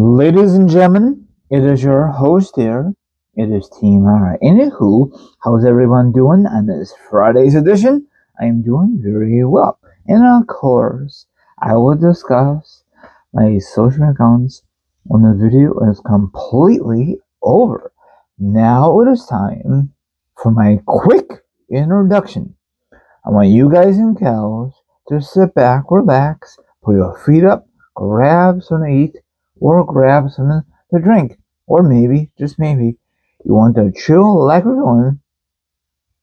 Ladies and gentlemen, it is your host here. It is Team Alright. Anywho, how's everyone doing on this Friday's edition? I am doing very well. And of course, I will discuss my social accounts when the video is completely over. Now it is time for my quick introduction. I want you guys and gals to sit back, relax, put your feet up, grab something to eat, or grab something to drink. Or maybe, just maybe, you want to chill like we're doing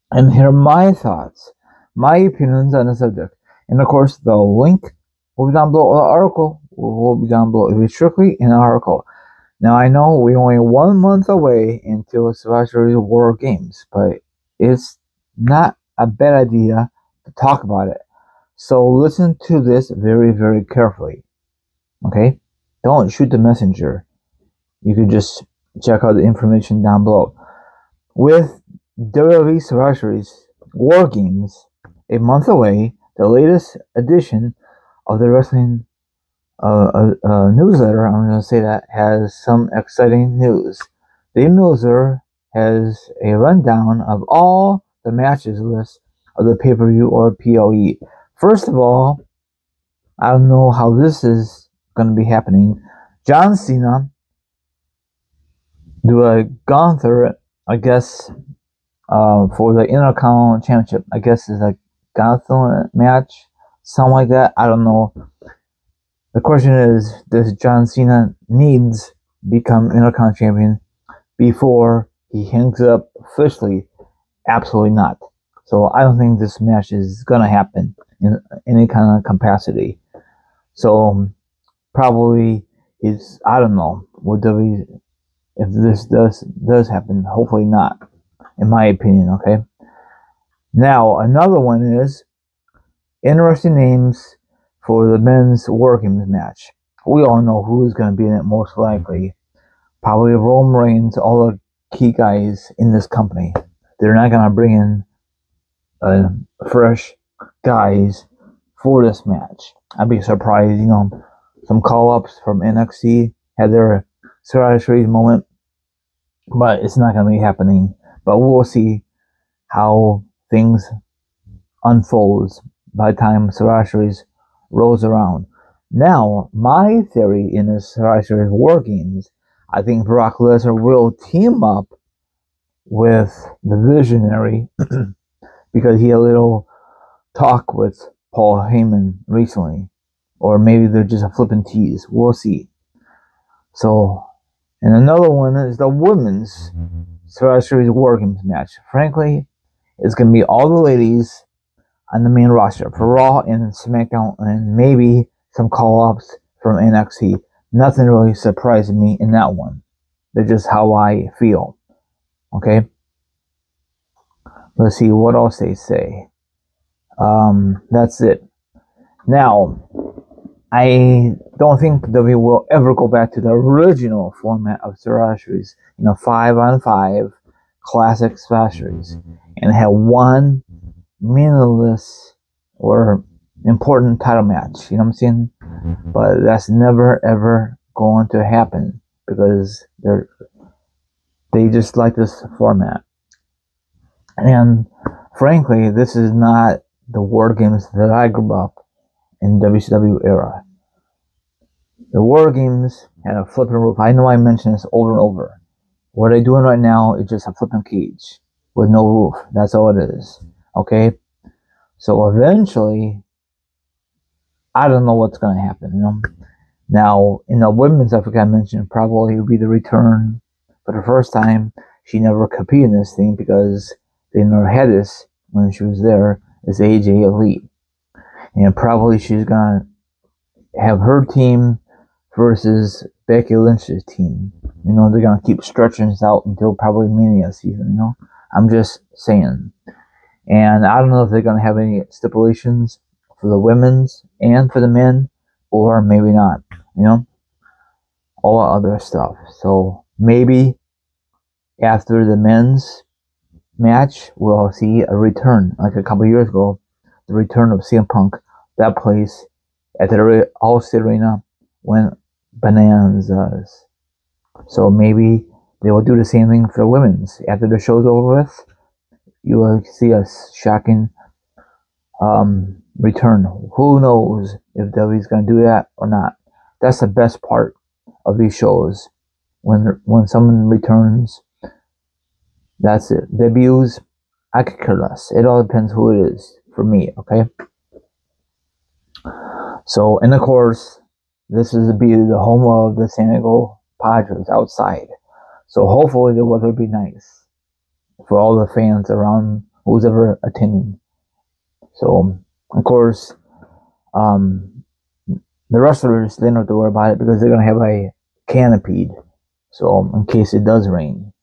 and hear my thoughts, my opinions on the subject. And of course, the link will be down below. The article will be down below. It will be strictly an article. Now, I know we're only 1 month away until Survivor Series War Games, but it's not a bad idea to talk about it. So listen to this very, very carefully. Okay? Don't shoot the messenger. You can just check out the information down below. With WWE Survivor Series War Games a month away, the latest edition of the wrestling newsletter, I'm going to say that, has some exciting news. The newsletter has a rundown of all the matches list of the pay-per-view or PLE. First of all, I don't know how this is going to be happening. John Cena do a gauntlet, I guess, for the Intercontinental Championship. I guess it's a gauntlet match, something like that. I don't know. The question is, does John Cena needs become Intercontinental Champion before he hangs up officially? Absolutely not. So I don't think this match is going to happen in any kind of capacity. So probably is, I don't know, would WWE, if this does happen, hopefully not, in my opinion, okay? Now, another one is interesting names for the men's War Games match. We all know who is going to be in it most likely. Probably Roman Reigns, all the key guys in this company. They're not going to bring in fresh guys for this match. I'd be surprised, some call-ups from NXT had their Survivor Series moment, but it's not going to be happening. But we'll see how things unfolds by the time Survivor Series rolls around. Now, my theory in this Survivor Series War Games, I think Brock Lesnar will team up with the Visionary because he had a little talk with Paul Heyman recently. Or maybe they're just a flippin' tease. We'll see. So, and another one is the women's Survivor Series War Games match. Frankly, it's going to be all the ladies on the main roster for Raw and SmackDown, and maybe some call-ups from NXT. Nothing really surprised me in that one. That's just how I feel. Okay? Let's see what else they say. That's it. Now, I don't think WWE will ever go back to the original format of Survivor Series, 5-on-5 classic Survivor Series, and have one meaningless or important title match. You know what I'm saying? But that's never ever going to happen because they just like this format. And frankly, this is not the War Games that I grew up in WCW era. The War Games had a flipping roof. I know I mentioned this over and over. What they're doing right now is just a flipping cage with no roof. That's all it is. Okay? So eventually, I don't know what's going to happen. Now, in the women's, I forgot to mention, probably will be the return for the first time. She never competed in this thing because they never had this when she was there, is AJ Elite. And probably she's going to have her team versus Becky Lynch's team. They're going to keep stretching this out until probably Mania season, I'm just saying. And I don't know if they're going to have any stipulations for the women's and for the men, or maybe not, all other stuff. So maybe after the men's match, we'll see a return, like a couple years ago, the return of CM Punk. That place at the All-State Arena when bonanzas. So maybe they will do the same thing for the women's. After the show's over with, you will see a shocking return. Who knows if WWE's going to do that or not? That's the best part of these shows. When someone returns, that's it. Debuts, I could care less. It all depends who it is for me, okay? So, and of course, this is the home of the San Diego Padres outside. So hopefully the weather will be nice for all the fans around who's ever attending. So, of course, the wrestlers, they don't have to worry about it because they're going to have a canopied, so in case it does rain.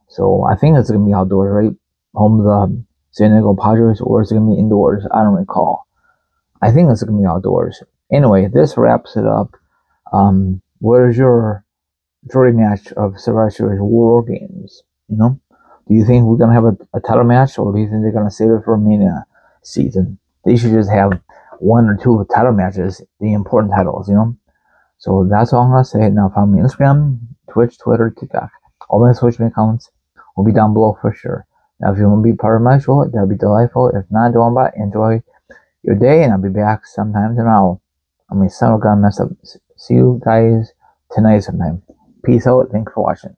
So I think it's going to be outdoors, right? Home of the San Diego Padres, or is it going to be indoors? I don't recall. I think it's going to be outdoors. Anyway, this wraps it up. What is your dream match of Survivor Series War Games? You know, do you think we're going to have a title match, or do you think they're going to save it for Mania season? They should just have one or two title matches, the important titles, you know? So that's all I'm going to say. Now follow me on Instagram, Twitch, Twitter, TikTok. All my social media accounts will be down below for sure. Now if you want to be part of my show, that'll be delightful. If not, don't worry about it. Enjoy your day, and I'll be back sometime tomorrow. I mean, son of God messed up. See you guys tonight sometime. Peace out. Thanks for watching.